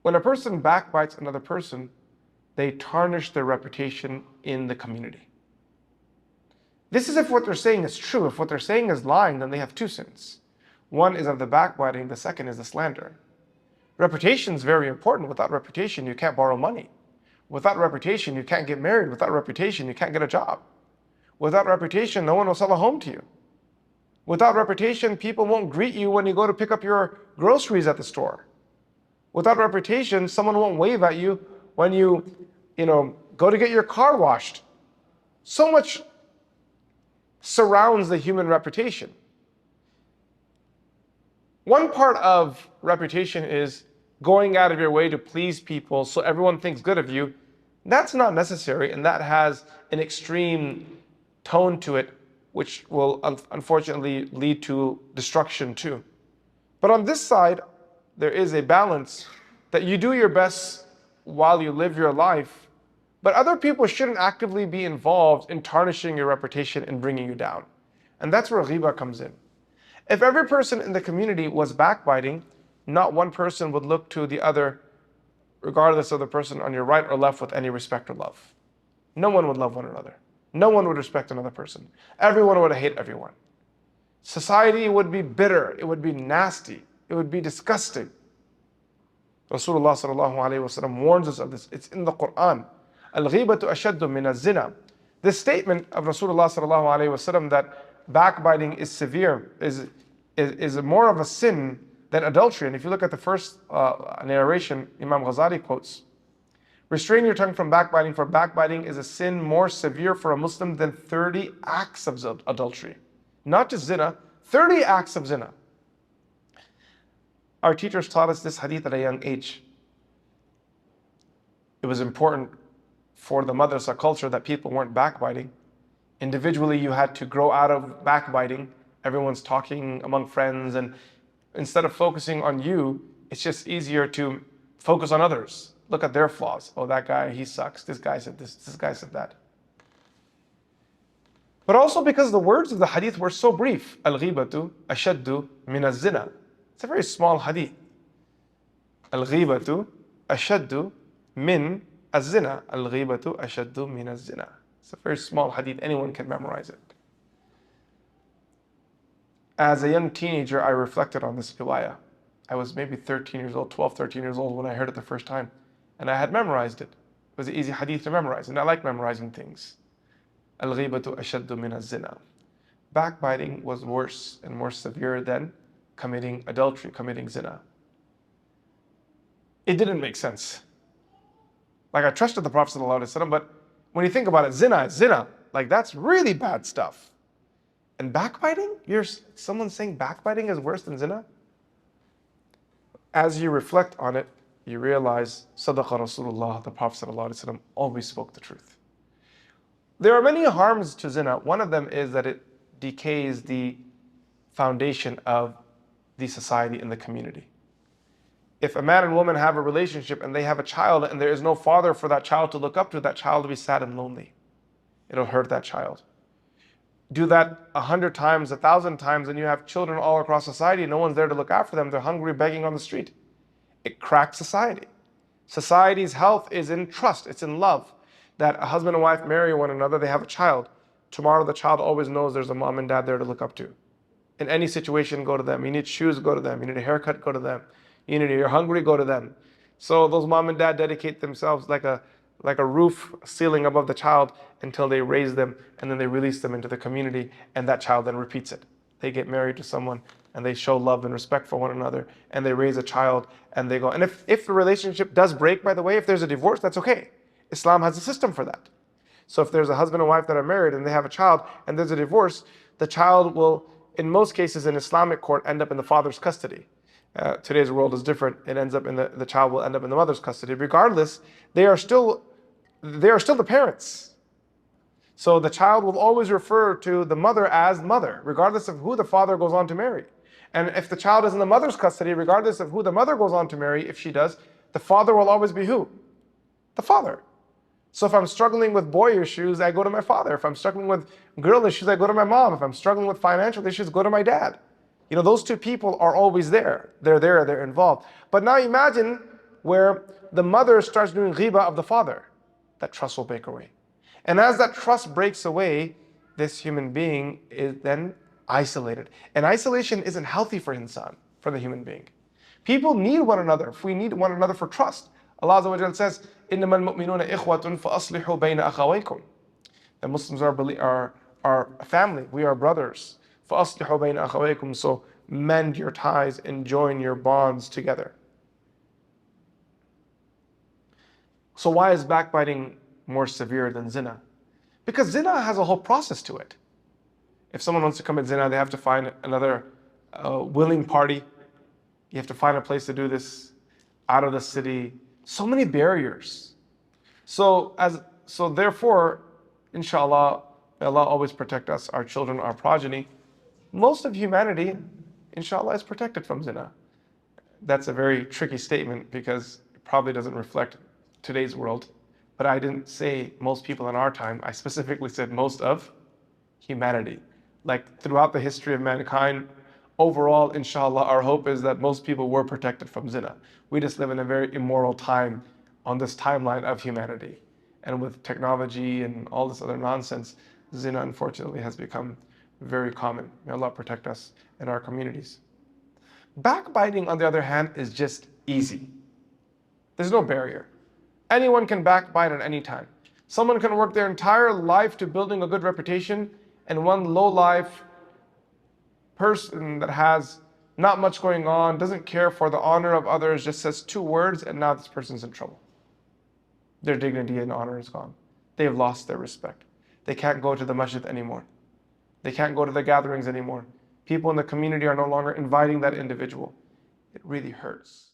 When a person backbites another person, they tarnish their reputation in the community. This is if what they're saying is true. If what they're saying is lying, then they have two sins. One is of the backbiting, the second is the slander. Reputation is very important. Without reputation, you can't borrow money. Without reputation, you can't get married. Without reputation, you can't get a job. Without reputation, no one will sell a home to you. Without reputation, people won't greet you when you go to pick up your groceries at the store. Without reputation, someone won't wave at you when you go to get your car washed. So much surrounds the human reputation. One part of reputation is going out of your way to please people so everyone thinks good of you. That's not necessary, and that has an extreme tone to it, which will unfortunately lead to destruction too. But on this side, there is a balance that you do your best while you live your life, but other people shouldn't actively be involved in tarnishing your reputation and bringing you down. And that's where ghibah comes in. If every person in the community was backbiting, not one person would look to the other, regardless of the person on your right or left, with any respect or love. No one would love one another. No one would respect another person. Everyone would hate everyone. Society would be bitter. It would be nasty. It would be disgusting. Rasulullah sallallahu alaihi wasallam warns us of this. It's in the Quran. Al-ghibatu ashaddu min az-zina. This statement of Rasulullah sallallahu alaihi wasallam that backbiting is severe, is more of a sin than adultery. And if you look at the first narration, Imam Ghazali quotes, restrain your tongue from backbiting, for backbiting is a sin more severe for a Muslim than 30 acts of adultery. Not just zina, 30 acts of zina. Our teachers taught us this hadith at a young age. It was important for the madrasa culture that people weren't backbiting. Individually, you had to grow out of backbiting. Everyone's talking among friends, and instead of focusing on you, it's just easier to focus on others. Look at their flaws. Oh, that guy, he sucks. This guy said this guy said that. But also because the words of the hadith were so brief. Al-ghibatu ashaddu min az-zina. It's a very small hadith. Al-ghibatu ashaddu min az-zina. Al-ghibatu ashaddu min az-zina. It's a very small hadith. Anyone can memorize it. As a young teenager, I reflected on this riwayah. I was maybe 13 years old, 12, 13 years old when I heard it the first time. And I had memorized it. It was an easy hadith to memorize. And I like memorizing things. Al-ghibatu ashaddu min az-zina. Backbiting was worse and more severe than committing adultery, committing zina. It didn't make sense. Like, I trusted the Prophet ﷺ, but when you think about it, zina is zina. Like, that's really bad stuff. And backbiting? Someone saying backbiting is worse than zina? As you reflect on it, you realize, Sadaqa Rasulullah, the Prophet ﷺ, always spoke the truth. There are many harms to zina. One of them is that it decays the foundation of the society and the community. If a man and woman have a relationship and they have a child and there is no father for that child to look up to, that child will be sad and lonely. It'll hurt that child. Do that 100 times, 1,000 times, and you have children all across society. No one's there to look after them. They're hungry, begging on the street. It cracks society. Society's health is in trust. It's in love. That a husband and wife marry one another, they have a child. Tomorrow the child always knows there's a mom and dad there to look up to. In any situation, go to them. You need shoes, go to them. You need a haircut, go to them. You're hungry, go to them. So those mom and dad dedicate themselves like a roof ceiling above the child until they raise them, and then they release them into the community, and that child then repeats it. They get married to someone and they show love and respect for one another, and they raise a child, and they go. And if the relationship does break, by the way, if there's a divorce, that's okay. Islam has a system for that. So if there's a husband and wife that are married and they have a child and there's a divorce, the child will, in most cases in Islamic court, end up in the father's custody. Today's world is different. It ends up in the child will end up in the mother's custody. Regardless, they are still the parents. So the child will always refer to the mother as mother, regardless of who the father goes on to marry. And if the child is in the mother's custody, regardless of who the mother goes on to marry, if she does, the father will always be who? The father. So if I'm struggling with boy issues, I go to my father. If I'm struggling with girl issues, I go to my mom. If I'm struggling with financial issues, go to my dad. Those two people are always there. They're involved. But now imagine where the mother starts doing ghiba of the father, that trust will break away. And as that trust breaks away, this human being is then isolated. And isolation isn't healthy for insan, for the human being. People need one another. We need one another for trust. Allah Azza wa Jalla says, إِنَّمَا الْمُؤْمِنُونَ إِخْوَةٌ فَأَصْلِحُوا بَيْنَ أَخَوَيْكُمْ. The Muslims are a family. We are brothers. فَأَصْلِحُوا بَيْنَ أَخَوَيْكُمْ. So mend your ties and join your bonds together. So why is backbiting more severe than zina? Because zina has a whole process to it. If someone wants to commit zina, they have to find another willing party. You have to find a place to do this out of the city. So many barriers. So therefore, inshallah, may Allah always protect us, our children, our progeny. Most of humanity, inshallah, is protected from zina. That's a very tricky statement because it probably doesn't reflect today's world. But I didn't say most people in our time. I specifically said most of humanity. Like throughout the history of mankind, overall, inshallah, our hope is that most people were protected from zina. We just live in a very immoral time on this timeline of humanity. And with technology and all this other nonsense, zina unfortunately has become very common. May Allah protect us and our communities. Backbiting, on the other hand, is just easy. There's no barrier. Anyone can backbite at any time. Someone can work their entire life to building a good reputation, and one low-life person that has not much going on, doesn't care for the honor of others, just says 2 words, and now this person's in trouble. Their dignity and honor is gone. They've lost their respect. They can't go to the masjid anymore. They can't go to the gatherings anymore. People in the community are no longer inviting that individual. It really hurts.